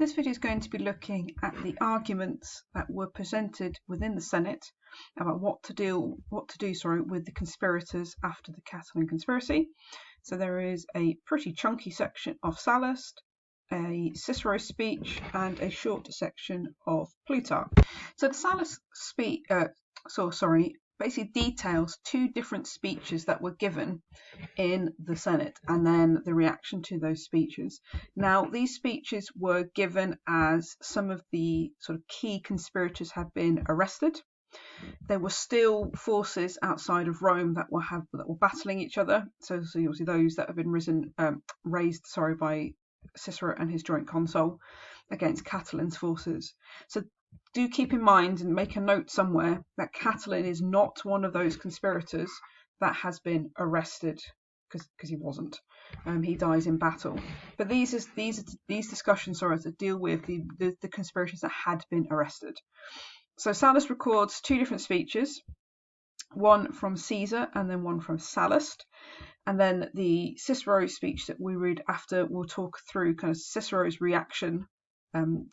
This video is going to be looking at the arguments that were presented within the Senate about what to do with the conspirators after the Catalan conspiracy. So there is a pretty chunky section of Sallust, a Cicero speech, and a short section of Plutarch. So the Sallust speech, basically details two different speeches that were given in the Senate and then the reaction to those speeches. Now, these speeches were given as some of the sort of key conspirators had been arrested. There were still forces outside of Rome that were battling each other. So obviously those that have been raised by Cicero and his joint consul against Catalan's forces. So do keep in mind and make a note somewhere that Catalan is not one of those conspirators that has been arrested, because he wasn't. He dies in battle. But these discussions deal with the conspirators that had been arrested. So Sallust records two different speeches, one from Caesar and then one from Sallust. And then the Cicero speech that we read after will talk through kind of Cicero's reaction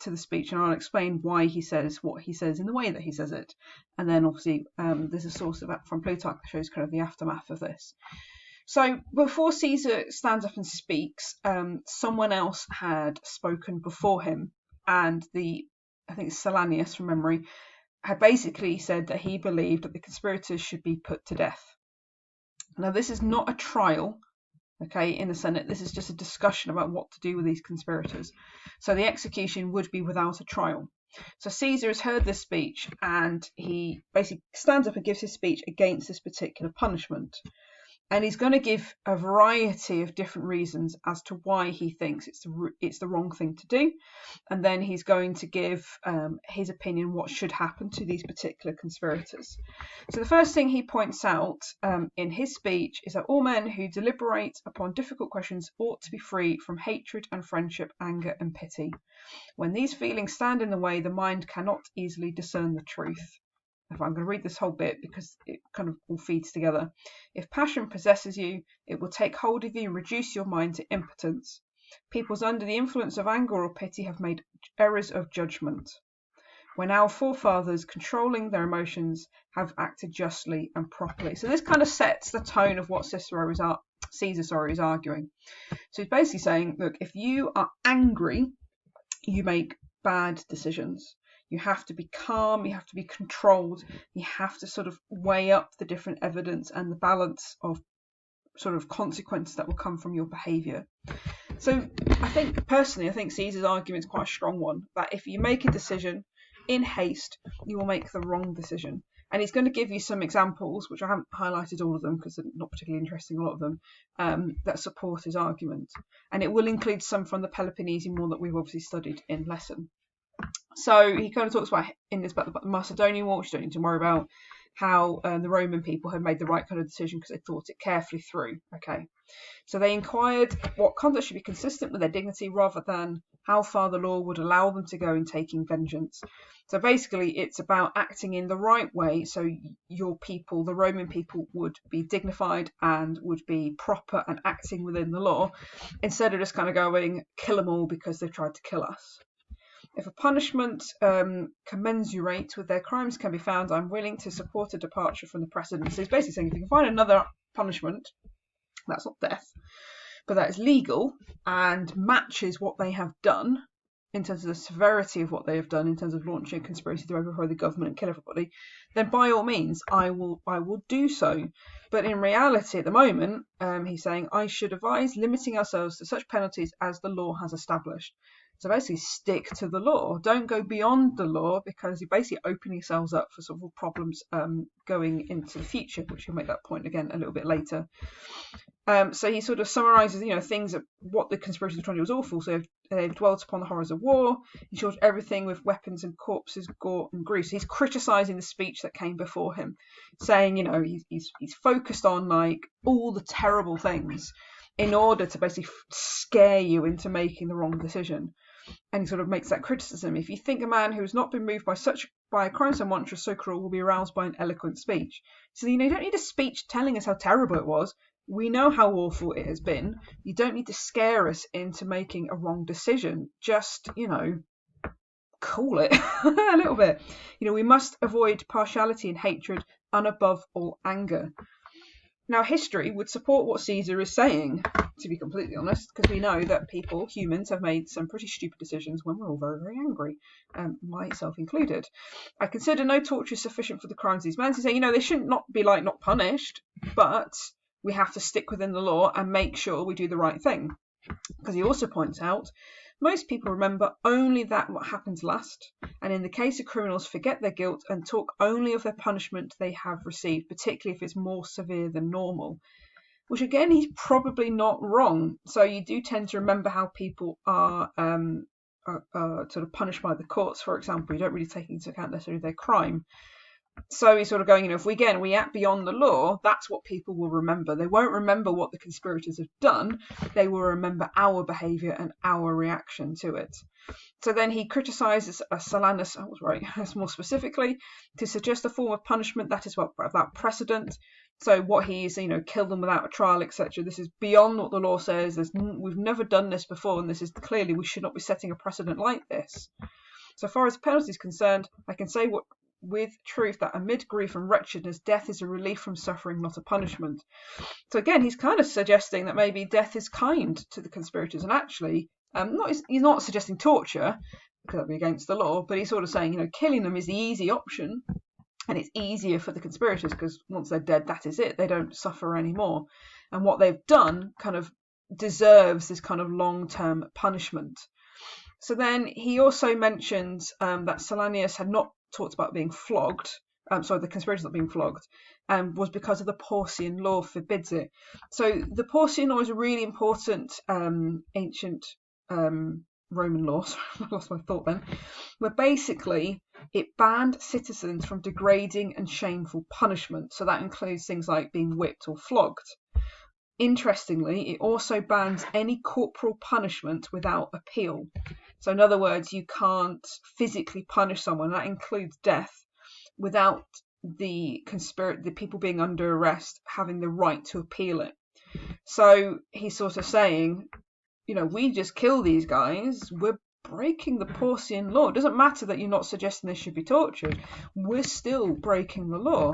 to the speech, and I'll explain why he says what he says in the way that he says it. And then obviously there's a source of that from Plutarch that shows kind of the aftermath of this. So before Caesar stands up and speaks, someone else had spoken before him, and I think Salanius from memory had basically said that he believed that the conspirators should be put to death. Now, this is not a trial, in the Senate. This is just a discussion about what to do with these conspirators. So the execution would be without a trial. So Caesar has heard this speech, and he basically stands up and gives his speech against this particular punishment. And he's going to give a variety of different reasons as to why he thinks it's the wrong thing to do. And then he's going to give his opinion what should happen to these particular conspirators. So the first thing he points out in his speech is that all men who deliberate upon difficult questions ought to be free from hatred and friendship, anger and pity. When these feelings stand in the way, the mind cannot easily discern the truth. I'm going to read this whole bit because it kind of all feeds together. If passion possesses you, it will take hold of you and reduce your mind to impotence. Peoples under the influence of anger or pity have made errors of judgment. When our forefathers, controlling their emotions, have acted justly and properly. So this kind of sets the tone of what Caesar is arguing. So he's basically saying, look, if you are angry, you make bad decisions. You have to be calm, you have to be controlled, you have to sort of weigh up the different evidence and the balance of sort of consequences that will come from your behaviour. So I think Caesar's argument is quite a strong one, that if you make a decision in haste, you will make the wrong decision. And he's going to give you some examples, which I haven't highlighted all of them because they're not particularly interesting, a lot of them, that support his argument. And it will include some from the Peloponnesian War that we've obviously studied in lesson. So he kind of talks about the Macedonian War, which you don't need to worry about, how the Roman people had made the right kind of decision because they thought it carefully through. So they inquired what conduct should be consistent with their dignity rather than how far the law would allow them to go in taking vengeance. So basically it's about acting in the right way so your people, the Roman people, would be dignified and would be proper and acting within the law instead of just kind of going kill them all because they've tried to kill us. If a punishment commensurate with their crimes can be found, I'm willing to support a departure from the precedent. So he's basically saying if you can find another punishment, that's not death, but that is legal and matches what they have done in terms of the severity of what they have done in terms of launching a conspiracy to overthrow the government and kill everybody, then by all means I will do so. But in reality at the moment, he's saying I should advise limiting ourselves to such penalties as the law has established. So basically stick to the law. Don't go beyond the law because you're basically opening yourselves up for sort of problems going into the future, which he'll make that point again a little bit later. So he sort of summarises, things that what the conspiracy was trying to do was awful. So they've dwelt upon the horrors of war. He showed everything with weapons and corpses, gore and grief. So he's criticising the speech that came before him, saying, he's focused on like all the terrible things in order to basically scare you into making the wrong decision. And he sort of makes that criticism. If you think a man who has not been moved by a crime so monstrous, so cruel, will be aroused by an eloquent speech. So, you don't need a speech telling us how terrible it was. We know how awful it has been. You don't need to scare us into making a wrong decision. Just, cool it a little bit. We must avoid partiality and hatred, and above all, anger. Now, history would support what Caesar is saying, to be completely honest, because we know that humans, have made some pretty stupid decisions when we're all very, very angry, myself included. I consider no torture sufficient for the crimes of these men. So say, they shouldn't not be not punished, but we have to stick within the law and make sure we do the right thing. Because he also points out, most people remember only what happens last, and in the case of criminals, forget their guilt and talk only of their punishment they have received, particularly if it's more severe than normal. Which again, he's probably not wrong. So you do tend to remember how people are sort of punished by the courts, for example. You don't really take into account necessarily their crime. So he's sort of going, if we act beyond the law, that's what people will remember. They won't remember what the conspirators have done. They will remember our behaviour and our reaction to it. So then he criticises Silanus, I was right, more specifically, to suggest a form of punishment that is without precedent. So what he's, kill them without a trial, etc. This is beyond what the law says. We've never done this before, and this is clearly, we should not be setting a precedent like this. So far as penalty is concerned, I can say with truth that amid grief and wretchedness, death is a relief from suffering, not a punishment. So again, he's kind of suggesting that maybe death is kind to the conspirators, and actually, he's not suggesting torture, because that would be against the law, but he's sort of saying, killing them is the easy option, and it's easier for the conspirators because once they're dead, that is it. They don't suffer anymore. And what they've done kind of deserves this kind of long-term punishment. So then he also mentions that Silanus had not talked about being flogged, the conspirators not being flogged, was because of the Porcian law forbids it. So the Porcian law is a really important ancient Roman law, sorry, I lost my thought then, where basically it banned citizens from degrading and shameful punishment. So that includes things like being whipped or flogged. Interestingly, it also bans any corporal punishment without appeal. So in other words, you can't physically punish someone, that includes death, without the people being under arrest having the right to appeal it. So he's sort of saying, we just kill these guys, we're breaking the Porcian law. It doesn't matter that you're not suggesting they should be tortured, we're still breaking the law.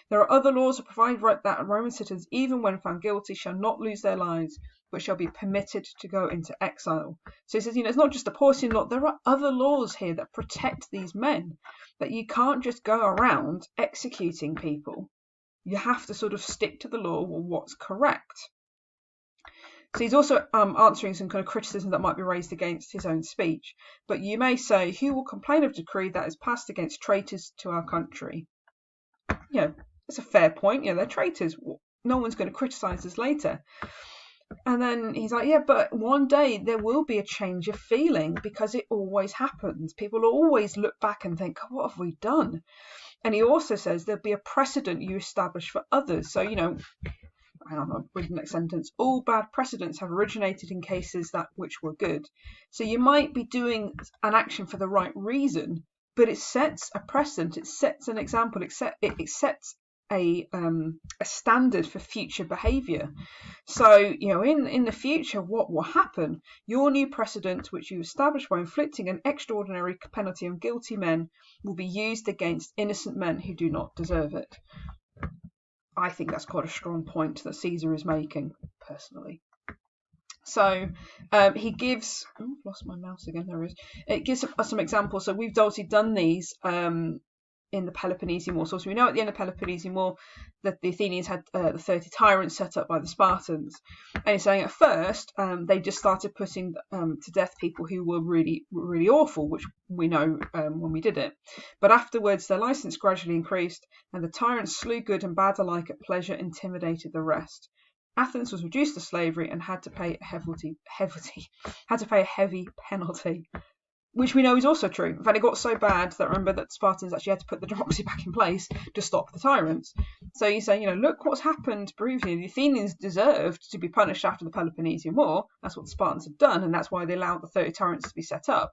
There are other laws that provide that Roman citizens, even when found guilty, shall not lose their lives, but shall be permitted to go into exile. So he says, it's not just the Porcian law, there are other laws here that protect these men, that you can't just go around executing people. You have to sort of stick to the law or what's correct. So he's also answering some kind of criticism that might be raised against his own speech. But you may say, who will complain of a decree that is passed against traitors to our country? It's a fair point. They're traitors. No one's going to criticise us later. And then he's like, but one day there will be a change of feeling because it always happens. People always look back and think, what have we done? And he also says there'll be a precedent you establish for others. So, I don't know, read the next sentence. All bad precedents have originated in cases which were good. So you might be doing an action for the right reason, but it sets a precedent, it sets an example, it sets a standard for future behaviour. So, in the future, what will happen? Your new precedent, which you establish by inflicting an extraordinary penalty on guilty men, will be used against innocent men who do not deserve it. I think that's quite a strong point that Caesar is making, personally. So he gives, I've lost my mouse again, there it is. It gives us some examples. So we've obviously done these in the Peloponnesian War. So we know at the end of the Peloponnesian War that the Athenians had the 30 tyrants set up by the Spartans. And he's saying at first they just started putting to death people who were really, really awful, which we know when we did it. But afterwards their license gradually increased and the tyrants slew good and bad alike at pleasure, intimidated the rest. Athens was reduced to slavery and had to pay a heavy penalty. Which we know is also true. In fact, it got so bad that remember that Spartans actually had to put the democracy back in place to stop the tyrants. So you say, look what's happened previously. The Athenians deserved to be punished after the Peloponnesian War. That's what the Spartans had done, and that's why they allowed the 30 tyrants to be set up.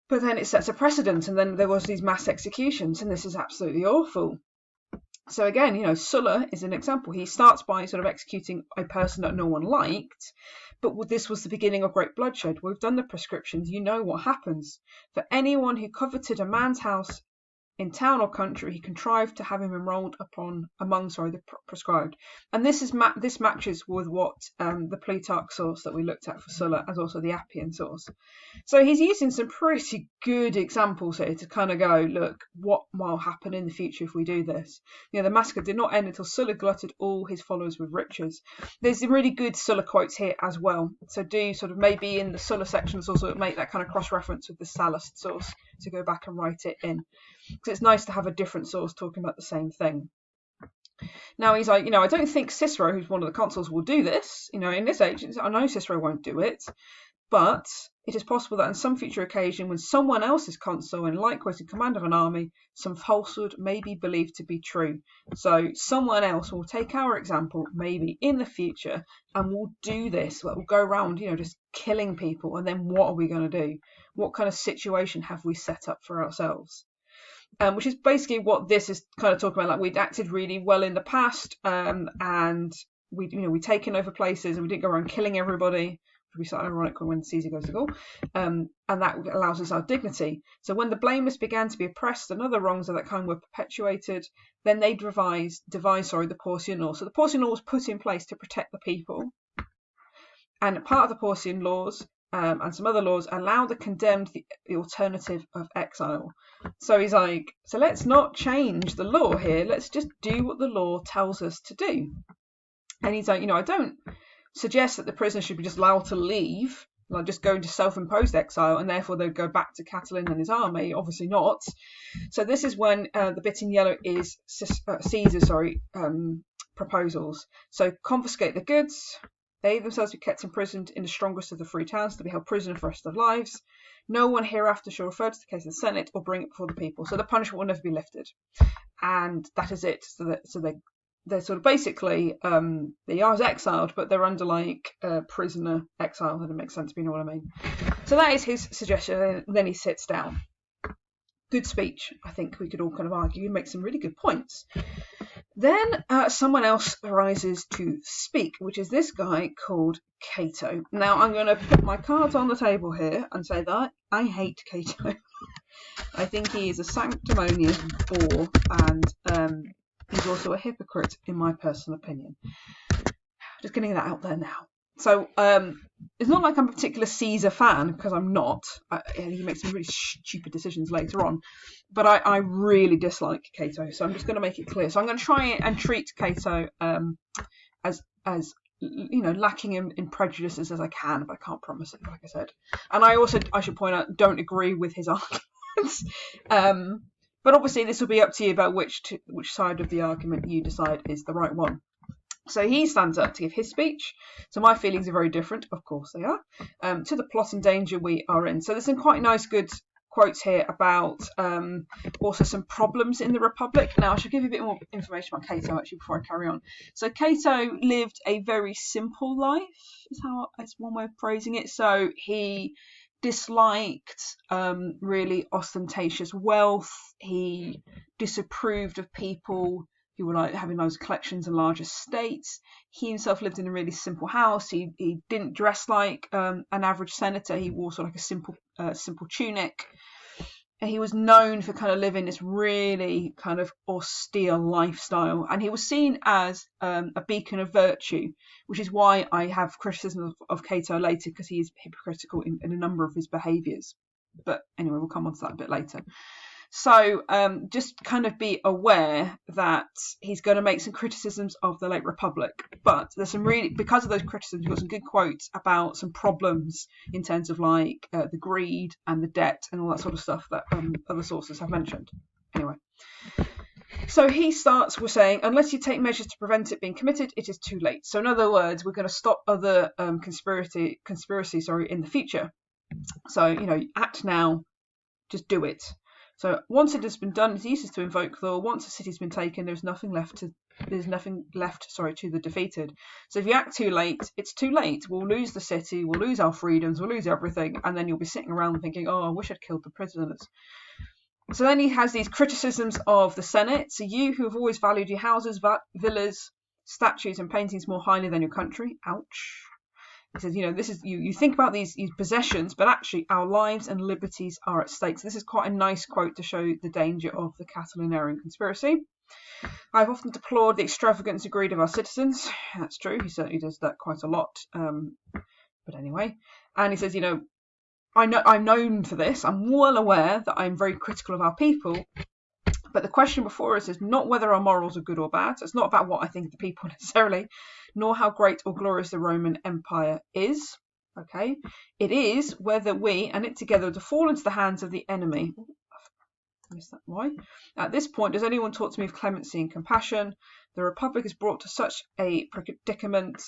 But then it sets a precedent, and then there was these mass executions, and this is absolutely awful. So again, Sulla is an example. He starts by sort of executing a person that no one liked, but this was the beginning of great bloodshed. We've done the prescriptions. You know what happens. For anyone who coveted a man's house in town or country, he contrived to have him enrolled among the prescribed. And this matches with what the Plutarch source that we looked at for Sulla, as also the Appian source. So he's using some pretty good examples here to kind of go, look, what will happen in the future if we do this? The massacre did not end until Sulla glutted all his followers with riches. There's some really good Sulla quotes here as well. So do sort of maybe in the Sulla sections also make that kind of cross-reference with the Sallust source to go back and write it in. Because it's nice to have a different source talking about the same thing. Now he's like, I don't think Cicero, who's one of the consuls, will do this. In this age, I know Cicero won't do it. But it is possible that on some future occasion, when someone else is consul and likewise in command of an army, some falsehood may be believed to be true. So someone else will take our example, maybe in the future, and will do this. We'll go around, just killing people. And then what are we going to do? What kind of situation have we set up for ourselves? Which is basically what this is kind of talking about. Like, we'd acted really well in the past, and we'd taken over places, and we didn't go around killing everybody. Be so ironic when Caesar goes to Gaul, and that allows us our dignity. So when the blameless began to be oppressed and other wrongs of that kind were perpetuated, then they devised the Porcian law. So the Porcian law was put in place to protect the people, and part of the Porcian laws and some other laws allow the condemned the alternative of exile. So he's like, so let's not change the law here. Let's just do what the law tells us to do. And he's like, I don't suggest that the prisoner should be just allowed to leave, like just go into self-imposed exile, and therefore they'd go back to Catiline and his army. Obviously not. So this is when the bit in yellow is Caesar's proposals. So confiscate the goods. They themselves be kept imprisoned in the strongest of the free towns to be held prisoner for the rest of their lives. No one hereafter shall refer to the case of the Senate or bring it before the people. So the punishment will never be lifted. And that is it. So they're sort of basically, they are exiled, but they're under like prisoner exile. That makes sense, but you know what I mean. So that is his suggestion, and then he sits down. Good speech, I think we could all kind of argue. He makes some really good points. Then someone else arises to speak, which is this guy called Cato. Now I'm going to put my cards on the table here and say that I hate Cato. I think he is a sanctimonious bore, and he's also a hypocrite, in my personal opinion. Just getting that out there now. So it's not like I'm a particular Caesar fan, because I'm not. He makes some really stupid decisions later on. But I really dislike Cato, so I'm just going to make it clear. So I'm going to try and treat Cato as lacking in prejudices as I can, but I can't promise it, like I said. And I should point out, don't agree with his arguments. But obviously this will be up to you about which side of the argument you decide is the right one. So he stands up to give his speech. So my feelings are very different, of course they are, to the plot and danger we are in. So there's some quite nice, good quotes here about also some problems in the Republic. Now I should give you a bit more information about Cato actually before I carry on. So Cato lived a very simple life, is one way of phrasing it. So he disliked really ostentatious wealth. He disapproved of people who were like having those collections and large estates. He himself lived in a really simple house. He didn't dress like an average senator. He wore sort of like a simple tunic. And he was known for kind of living this really kind of austere lifestyle. And he was seen as a beacon of virtue, which is why I have criticism of Cato later, because he is hypocritical in a number of his behaviours. But anyway, we'll come on to that a bit later. So just kind of be aware that he's going to make some criticisms of the late Republic, but there's some really, because of those criticisms, you've got some good quotes about some problems in terms of like the greed and the debt and all that sort of stuff that other sources have mentioned. Anyway, so he starts with saying, unless you take measures to prevent it being committed, it is too late. So in other words, we're going to stop other conspiracy in the future. So, act now, just do it. So once it has been done, it's useless to invoke law. Once a city's been taken, there's nothing left to the defeated. So if you act too late, it's too late. We'll lose the city, we'll lose our freedoms, we'll lose everything, and then you'll be sitting around thinking, oh, I wish I'd killed the prisoners. So then he has these criticisms of the Senate. So you who have always valued your houses, villas, statues and paintings more highly than your country. Ouch. He says, this is you think about these possessions, but actually our lives and liberties are at stake. So this is quite a nice quote to show the danger of the Catilinarian conspiracy. I've often deplored the extravagance and greed of our citizens. That's true. He certainly does that quite a lot. But anyway, and he says, I'm known for this. I'm well aware that I'm very critical of our people. But the question before us is not whether our morals are good or bad. So it's not about what I think of the people necessarily, nor how great or glorious the Roman Empire is. Okay, it is whether we and it together to fall into the hands of the enemy. Missed that. Why? At this point, does anyone talk to me of clemency and compassion? The Republic is brought to such a predicament.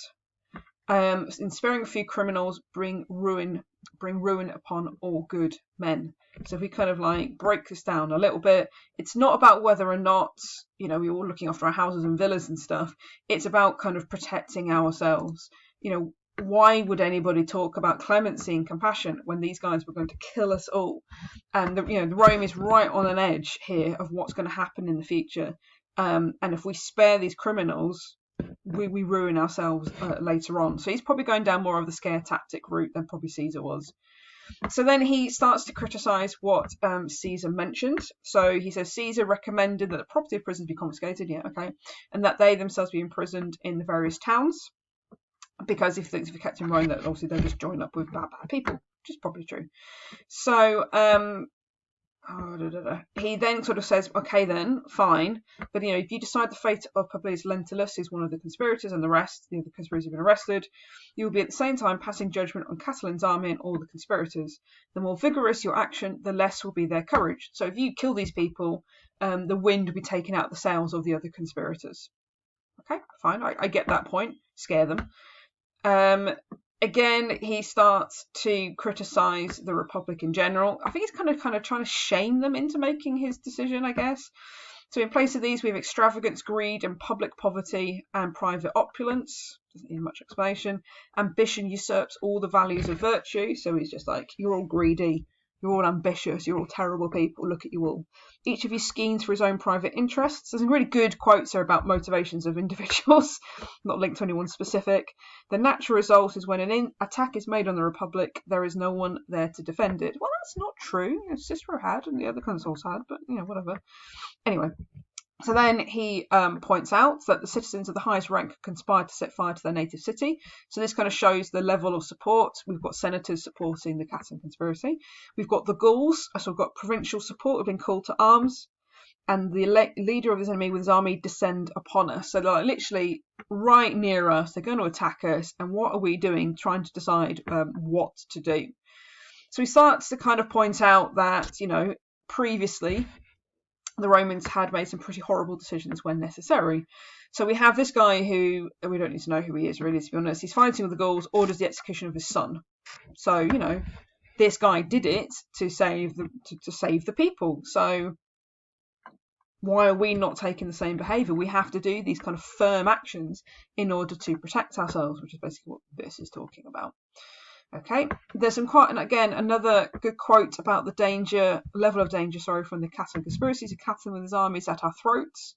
In sparing a few criminals, bring ruin upon all good men. So if we kind of like break this down a little bit, it's not about whether or not, we're all looking after our houses and villas and stuff. It's about kind of protecting ourselves. Why would anybody talk about clemency and compassion when these guys were going to kill us all? And the Rome is right on an edge here of what's going to happen in the future. And if we spare these criminals, we ruin ourselves later on. So he's probably going down more of the scare tactic route than probably Caesar was. So then he starts to criticise what Caesar mentioned. So he says Caesar recommended that the property of prisoners be confiscated, and that they themselves be imprisoned in the various towns. Because if things were kept in Rome, that obviously they'll just join up with bad people, which is probably true. So he then sort of says, okay, then fine, but if you decide the fate of Publius Lentulus, who's one of the conspirators, and the rest, the conspirators have been arrested, you will be at the same time passing judgment on Catilin's army and all the conspirators. The more vigorous your action, the less will be their courage. So if you kill these people, the wind will be taken out the sails of the other conspirators. Okay, fine, I get that point. Scare them. Again, he starts to criticise the Republic in general. I think he's kind of trying to shame them into making his decision, I guess. So in place of these, we have extravagance, greed, and public poverty and private opulence. Doesn't need much explanation. Ambition usurps all the values of virtue. So he's just like, you're all greedy. You're all ambitious. You're all terrible people. Look at you all. Each of you schemes for his own private interests. There's some really good quotes there about motivations of individuals, not linked to anyone specific. The natural result is when an attack is made on the Republic, there is no one there to defend it. Well, that's not true. Cicero had, and the other consuls had, but whatever. Anyway. So then he points out that the citizens of the highest rank conspired to set fire to their native city. So this kind of shows the level of support. We've got senators supporting the Catiline conspiracy. We've got the Gauls, so we've got provincial support have been called to arms. And the leader of his enemy with his army descend upon us. So they're like literally right near us. They're going to attack us. And what are we doing? Trying to decide what to do. So he starts to kind of point out that, previously, the Romans had made some pretty horrible decisions when necessary. So we have this guy who, we don't need to know who he is really, to be honest. He's fighting with the Gauls, orders the execution of his son. So, this guy did it to save the people. So why are we not taking the same behaviour? We have to do these kind of firm actions in order to protect ourselves, which is basically what this is talking about. Okay, there's another good quote about the level of danger, from the Catiline conspiracy. So Catiline with his armies at our throats.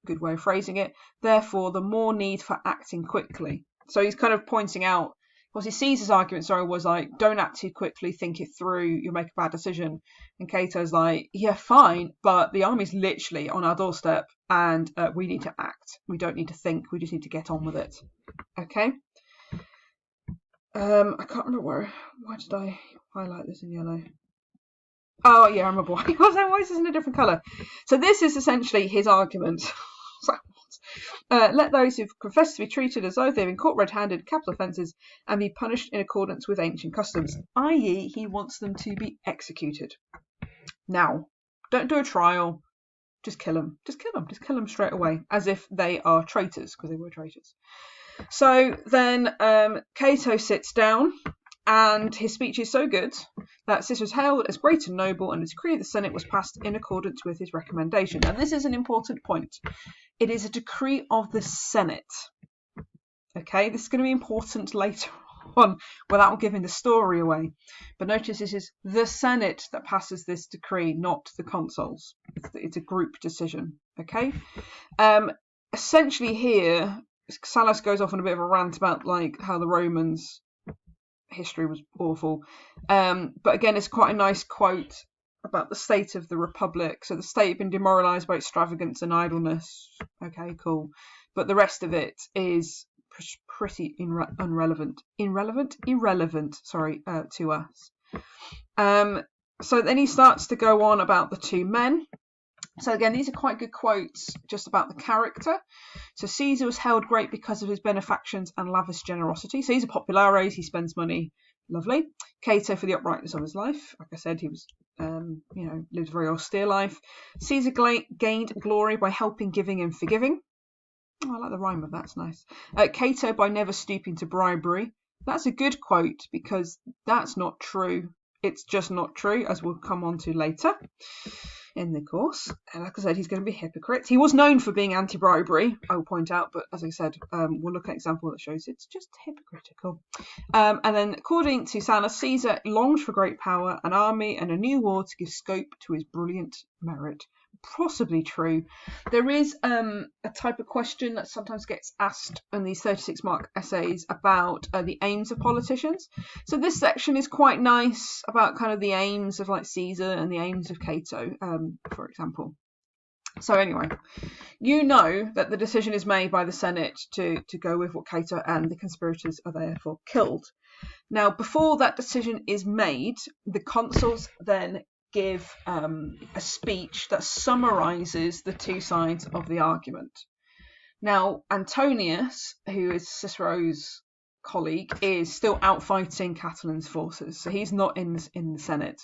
Good way of phrasing it. Therefore, the more need for acting quickly. So he's kind of pointing out, Caesar's argument, was like, don't act too quickly, think it through, you'll make a bad decision. And Cato's like, yeah, fine, but the army's literally on our doorstep and we need to act. We don't need to think, we just need to get on with it. Okay? I can't remember why did I highlight this in yellow? Oh yeah, I remember why. Why is this in a different colour? So this is essentially his argument. Let those who confess to be treated as though they've been caught red-handed in capital offences and be punished in accordance with ancient customs, i.e. he wants them to be executed. Now, don't do a trial, just kill them. Just kill them straight away, as if they are traitors, because they were traitors. So then Cato sits down, and his speech is so good that Cicero was hailed as great and noble, and a decree of the Senate was passed in accordance with his recommendation. And this is an important point. It is a decree of the Senate. Okay, this is going to be important later on without giving the story away. But notice this is the Senate that passes this decree, not the consuls. It's a group decision. Okay. Essentially here, Sallust goes off on a bit of a rant about like how the Romans' history was awful. But again, it's quite a nice quote about the state of the Republic. So the state had been demoralised by extravagance and idleness. Okay, cool. But the rest of it is pretty irrelevant, sorry, to us. So then he starts to go on about the two men. So again, these are quite good quotes just about the character. So Caesar was held great because of his benefactions and lavish generosity. So he's a populares, he spends money, lovely. Cato for the uprightness of his life. Like I said, he was, lived a very austere life. Caesar gained glory by helping, giving, and forgiving. Oh, I like the rhyme of that, it's nice. Cato by never stooping to bribery. That's a good quote because that's not true. It's just not true, as we'll come on to later in the course. And like I said, he's going to be a hypocrite. He was known for being anti-bribery, I will point out, but as I said, we'll look at an example that shows it's just hypocritical. And then according to Sallust, Caesar longed for great power, an army, and a new war to give scope to his brilliant merit. Possibly true. There is a type of question that sometimes gets asked in these 36-mark essays about the aims of politicians. So this section is quite nice about kind of the aims of like Caesar and the aims of Cato, for example. So anyway, you know that the decision is made by the Senate to go with what Cato and the conspirators are therefore killed. Now, before that decision is made, the consuls then give a speech that summarizes the two sides of the argument. Now, Antonius, who is Cicero's colleague, is still outfighting Catilin's forces, so he's not in the Senate.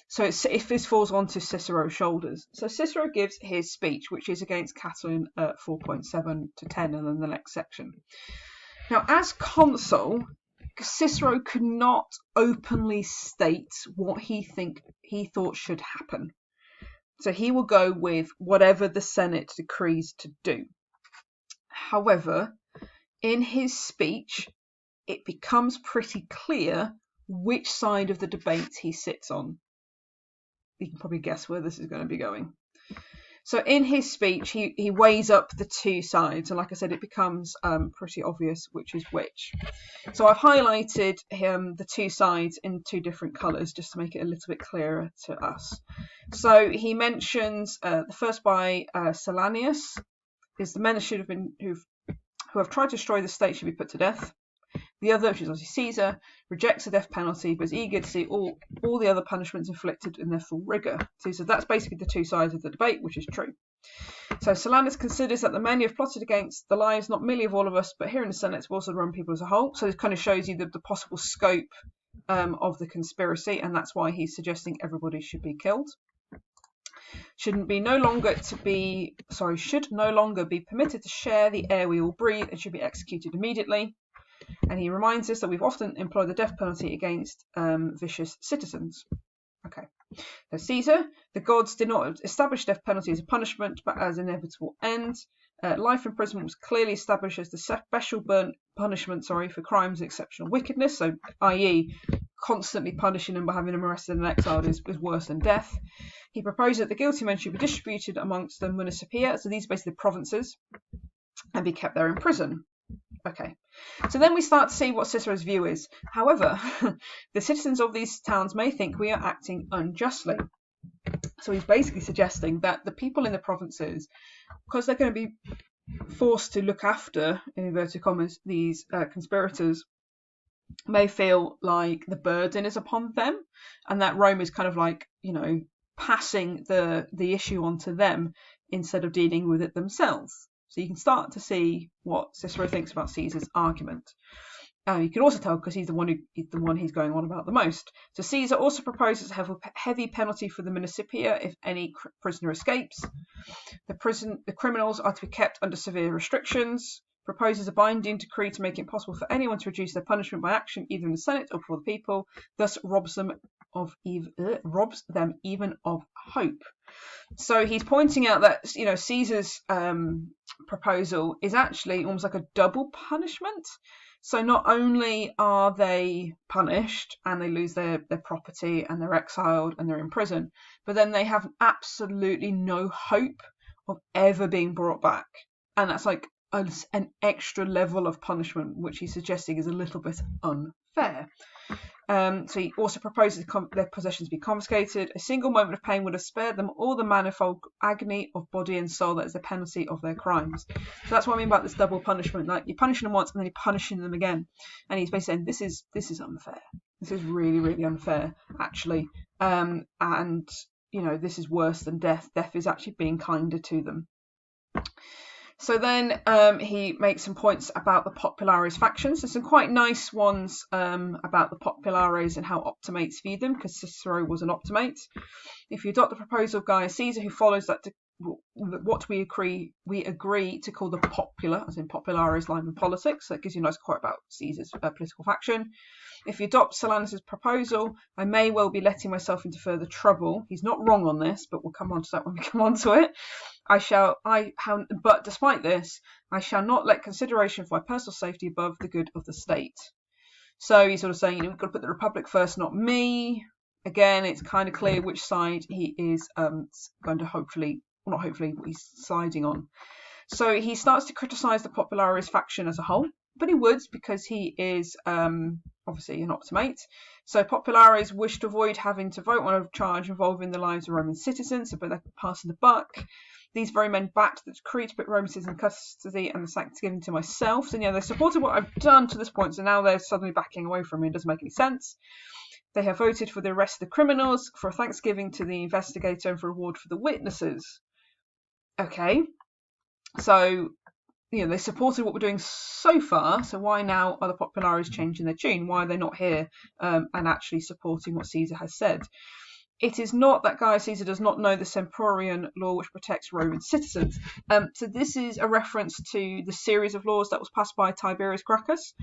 So if this falls onto Cicero's shoulders. So Cicero gives his speech, which is against Catilin at 4.7 to 10, and then the next section. Now, as consul, Cicero could not openly state what he thought should happen. So he will go with whatever the Senate decrees to do. However, in his speech, it becomes pretty clear which side of the debate he sits on. You can probably guess where this is going to be going. So in his speech, he weighs up the two sides, and like I said, it becomes pretty obvious which is which. So I've highlighted the two sides in two different colours just to make it a little bit clearer to us. So he mentions the first by Silanus is the men who have tried to destroy the state should be put to death. The other, which is obviously Caesar, rejects the death penalty but is eager to see all the other punishments inflicted in their full rigour. So that's basically the two sides of the debate, which is true. So Silanus considers that the men who have plotted against the lives not merely of all of us, but here in the Senate, will also run people as a whole. So it kind of shows you the possible scope of the conspiracy, and that's why he's suggesting everybody should be killed. Should no longer be permitted to share the air we all breathe and should be executed immediately. And he reminds us that we've often employed the death penalty against vicious citizens. Okay. So Caesar, the gods did not establish death penalty as a punishment, but as an inevitable end. Life imprisonment was clearly established as the special punishment for crimes of exceptional wickedness, so i.e. constantly punishing them by having them arrested and exiled is worse than death. He proposed that the guilty men should be distributed amongst the municipia, so these are basically the provinces, and be kept there in prison. Okay, so then we start to see what Cicero's view is. However, the citizens of these towns may think we are acting unjustly. So he's basically suggesting that the people in the provinces, because they're going to be forced to look after, in inverted commas, these conspirators, may feel like the burden is upon them, and that Rome is kind of like, passing the issue onto them instead of dealing with it themselves. So you can start to see what Cicero thinks about Caesar's argument. You can also tell because he's the one he's going on about the most. So Caesar also proposes to have a heavy penalty for the municipia if any prisoner escapes. The criminals are to be kept under severe restrictions. Proposes a binding decree to make it impossible for anyone to reduce their punishment by action, either in the Senate or before the people. Thus robs them even of hope. So he's pointing out that Caesar's proposal is actually almost like a double punishment. So not only are they punished and they lose their property and they're exiled and they're in prison, but then they have absolutely no hope of ever being brought back. And that's like an extra level of punishment, which he's suggesting is a little bit unfair. So he also proposes their possessions be confiscated. A single moment of pain would have spared them all the manifold agony of body and soul that is the penalty of their crimes. So that's what I mean about this double punishment. Like, you're punishing them once and then you're punishing them again. And he's basically saying this is unfair. This is really, really unfair, actually. And this is worse than death. Death is actually being kinder to them. So then he makes some points about the Populares factions. There's some quite nice ones about the Populares and how Optimates view them, because Cicero was an Optimate. If you adopt the proposal of Gaius Caesar, who follows that what we agree to call the popular, as in Populares line in politics, so it gives you a nice quote about Caesar's political faction. If you adopt Silanus's proposal, I may well be letting myself into further trouble. He's not wrong on this, but we'll come on to that when we come on to it. But despite this, I shall not let consideration for my personal safety above the good of the state. So he's sort of saying, we've got to put the Republic first, not me. Again, it's kind of clear which side he is going to he's siding on. So he starts to criticise the Populares faction as a whole, but he would, because he is obviously an Optimate. So Populares wish to avoid having to vote on a charge involving the lives of Roman citizens, but they're passing the buck. These very men backed the decree to put Roman citizens in custody and the sanctions given to myself. So, they supported what I've done to this point, so now they're suddenly backing away from me. It doesn't make any sense. They have voted for the arrest of the criminals, for a thanksgiving to the investigator, and for a reward for the witnesses. Okay. So, they supported what we're doing so far, so why now are the Populares changing their tune? Why are they not here and actually supporting what Caesar has said? It is not that Gaius Caesar does not know the Sempronian law which protects Roman citizens. So this is a reference to the series of laws that was passed by Tiberius Gracchus,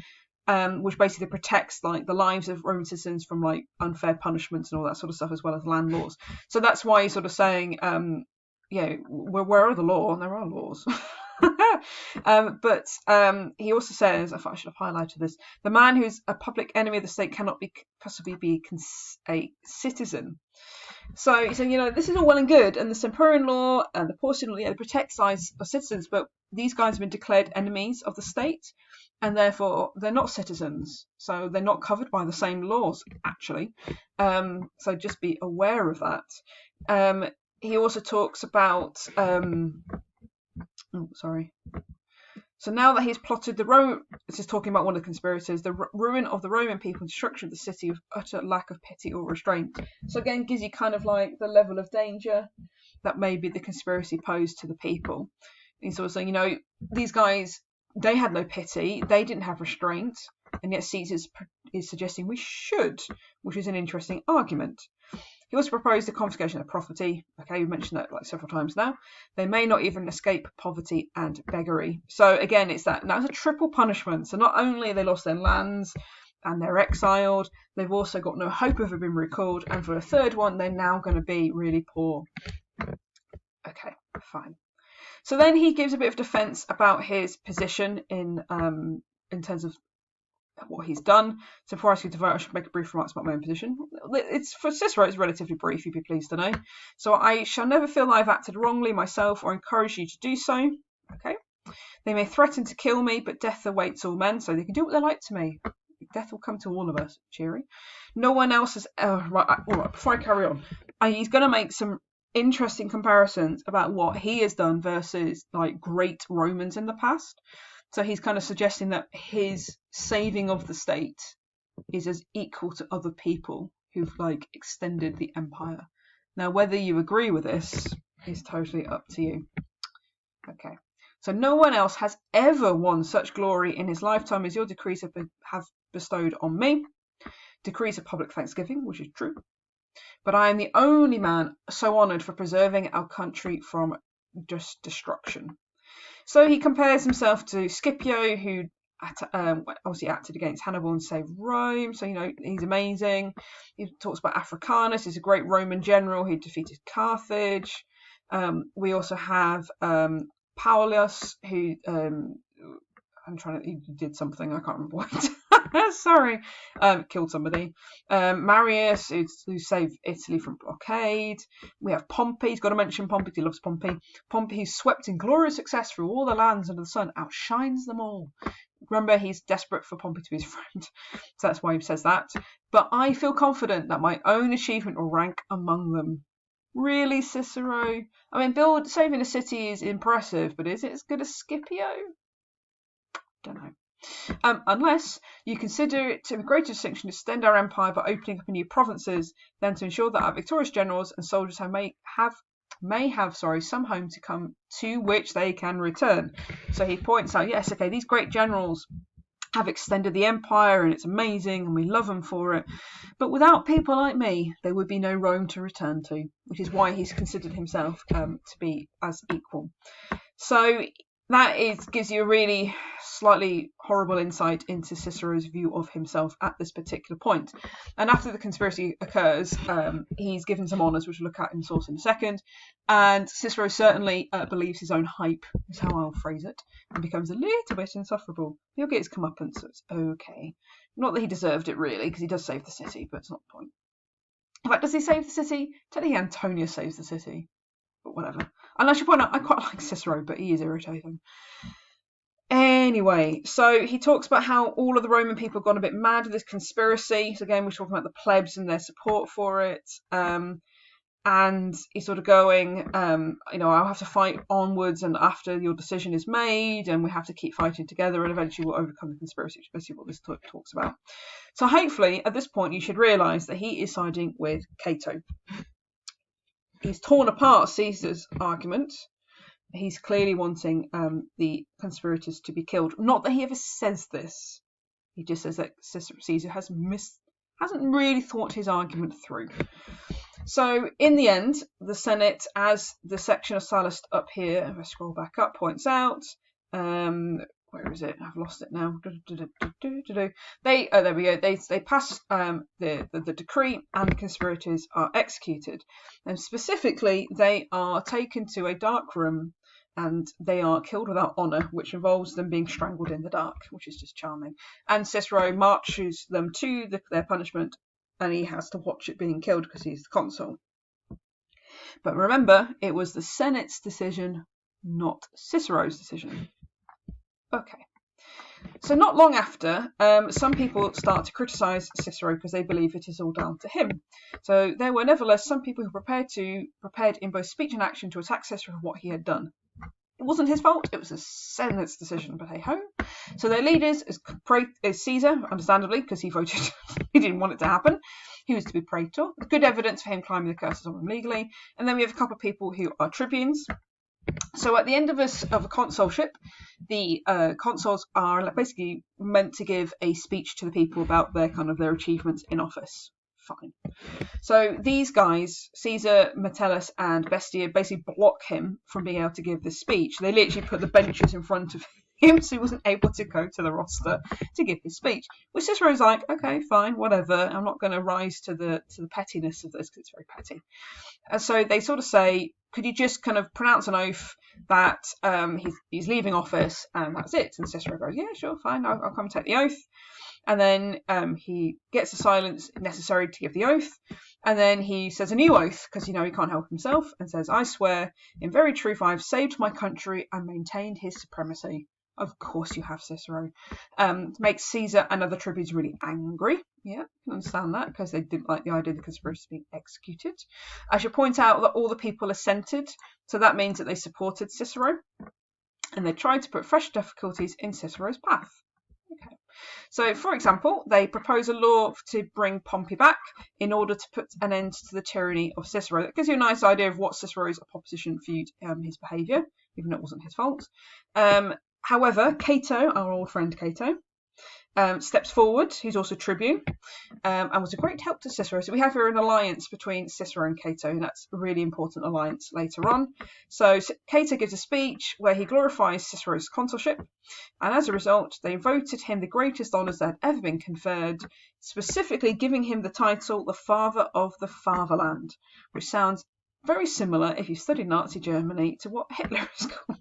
which basically protects the lives of Roman citizens from unfair punishments and all that sort of stuff, as well as land laws. So that's why he's sort of saying, where are the law? And there are laws. But he also says, I should have highlighted this, the man who's a public enemy of the state cannot possibly be a citizen. So he's saying, this is all well and good, and the Sempronian law and the Porcian law, they protect citizens, but these guys have been declared enemies of the state, and therefore they're not citizens, so they're not covered by the same laws, actually. So just be aware of that. He also talks about So now that he's plotted this is talking about one of the conspirators, the ruin of the Roman people and destruction of the city with utter lack of pity or restraint. So again, gives you kind of the level of danger that maybe the conspiracy posed to the people. He's sort of saying, these guys, they had no pity, they didn't have restraint, and yet Caesar is suggesting we should, which is an interesting argument. He also proposed the confiscation of property. Okay, we've mentioned that several times now. They may not even escape poverty and beggary. So again, it's a triple punishment. So not only they lost their lands and they're exiled, they've also got no hope of being recalled. And for the third one, they're now going to be really poor. Okay, fine. So then he gives a bit of defence about his position in terms of what he's done. So before I ask you to vote, I should make a brief remarks about my own position. For Cicero, it's relatively brief, you'd be pleased to know. So I shall never feel that I've acted wrongly myself or encourage you to do so. Okay. They may threaten to kill me, but death awaits all men, so they can do what they like to me. Death will come to all of us. Cheery. No one else has... right, before I carry on, he's going to make some interesting comparisons about what he has done versus great Romans in the past. So he's kind of suggesting that his saving of the state is as equal to other people who've extended the empire. Now, whether you agree with this is totally up to you. Okay. So no one else has ever won such glory in his lifetime as your decrees have bestowed on me. Decrees of public thanksgiving, which is true. But I am the only man so honoured for preserving our country from destruction. So he compares himself to Scipio, who obviously acted against Hannibal and saved Rome. So, he's amazing. He talks about Africanus. He's a great Roman general who defeated Carthage. We also have Paulus, who I'm trying to. He did something. I can't remember what. Sorry. Killed somebody. Marius, who saved Italy from blockade. We have Pompey. He's got to mention Pompey. He loves Pompey. Pompey, who's swept in glorious success through all the lands under the sun, outshines them all. Remember, he's desperate for Pompey to be his friend, so that's why he says that. But I feel confident that my own achievement will rank among them. Really, Cicero? I mean, saving a city is impressive, but is it as good as Scipio? Don't know. Unless you consider it to a greater distinction to extend our empire by opening up new provinces, than to ensure that our victorious generals and soldiers may have some home to come to which they can return. So he points out, yes, okay, these great generals have extended the empire and it's amazing and we love them for it, but without people like me there would be no Rome to return to, which is why he's considered himself to be as equal. So that gives you a really slightly horrible insight into Cicero's view of himself at this particular point. And after the conspiracy occurs, he's given some honours, which we'll look at in source in a second. And Cicero certainly believes his own hype, is how I'll phrase it, and becomes a little bit insufferable. He'll get his comeuppance, so it's okay. Not that he deserved it, really, because he does save the city, but it's not the point. In fact, does he save the city? Technically, Antonius saves the city. But whatever. And I should point out, I quite like Cicero, but he is irritating. Anyway, so he talks about how all of the Roman people have gone a bit mad with this conspiracy. So again, we're talking about the plebs and their support for it. And he's sort of going, I'll have to fight onwards and after your decision is made, and we have to keep fighting together, and eventually we'll overcome the conspiracy, which is basically what this talks about. So hopefully, at this point, you should realise that he is siding with Cato. He's torn apart Caesar's argument. He's clearly wanting the conspirators to be killed. Not that he ever says this. He just says that Caesar hasn't really thought his argument through. So in the end, the Senate, as the section of Sallust up here, if I scroll back up, points out, where is it? I've lost it now. There we go. They pass the decree, and the conspirators are executed. And specifically, they are taken to a dark room, and they are killed without honour, which involves them being strangled in the dark, which is just charming. And Cicero marches them to their punishment, and he has to watch it being killed because he's the consul. But remember, it was the Senate's decision, not Cicero's decision. Okay, so not long after, some people start to criticise Cicero because they believe it is all down to him. So there were nevertheless some people who prepared in both speech and action to attack Cicero for what he had done. It wasn't his fault, it was the Senate's decision, but hey ho. So their leaders is Caesar, understandably, because he voted, he didn't want it to happen. He was to be praetor. Good evidence for him climbing the curses on him legally. And then we have a couple of people who are tribunes. So at the end of a consulship, the consuls are basically meant to give a speech to the people about their achievements in office. Fine. So these guys, Caesar, Metellus, and Bestia, basically block him from being able to give this speech. They literally put the benches in front of him, so he wasn't able to go to the roster to give his speech. Which Cicero's like, okay, fine, whatever. I'm not going to rise to the pettiness of this because it's very petty. And so they sort of say, could you just kind of pronounce an oath that he's leaving office and that's it? And Cicero goes, yeah, sure, fine, I'll come take the oath. And then he gets the silence necessary to give the oath. And then he says a new oath, because, he can't help himself, and says, I swear, in very truth, I have saved my country and maintained his supremacy. Of course you have, Cicero. Makes Caesar and other tribunes really angry. Yeah, I can understand that, because they didn't like the idea of the conspiracy being executed. I should point out that all the people assented, so that means that they supported Cicero, and they tried to put fresh difficulties in Cicero's path. Okay. So, for example, they propose a law to bring Pompey back in order to put an end to the tyranny of Cicero. That gives you a nice idea of what Cicero's opposition viewed his behaviour, even though it wasn't his fault. However, Cato, our old friend Cato, steps forward, who's also tribune, and was a great help to Cicero. So we have here an alliance between Cicero and Cato, and that's a really important alliance later on. So Cato gives a speech where he glorifies Cicero's consulship, and as a result, they voted him the greatest honours that had ever been conferred, specifically giving him the title the Father of the Fatherland, which sounds very similar, if you've studied Nazi Germany, to what Hitler is called.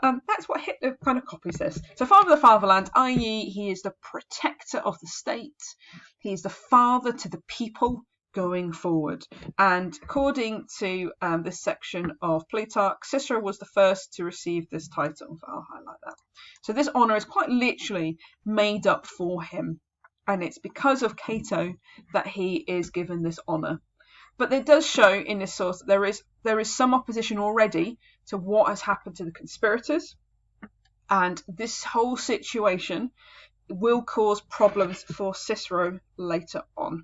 That's what Hitler kind of copies this. So father of the fatherland, i.e. he is the protector of the state. He is the father to the people going forward. And according to this section of Plutarch, Cicero was the first to receive this title. So I'll highlight that. So this honour is quite literally made up for him. And it's because of Cato that he is given this honour. But it does show in this source that there is some opposition already to what has happened to the conspirators. And this whole situation will cause problems for Cicero later on.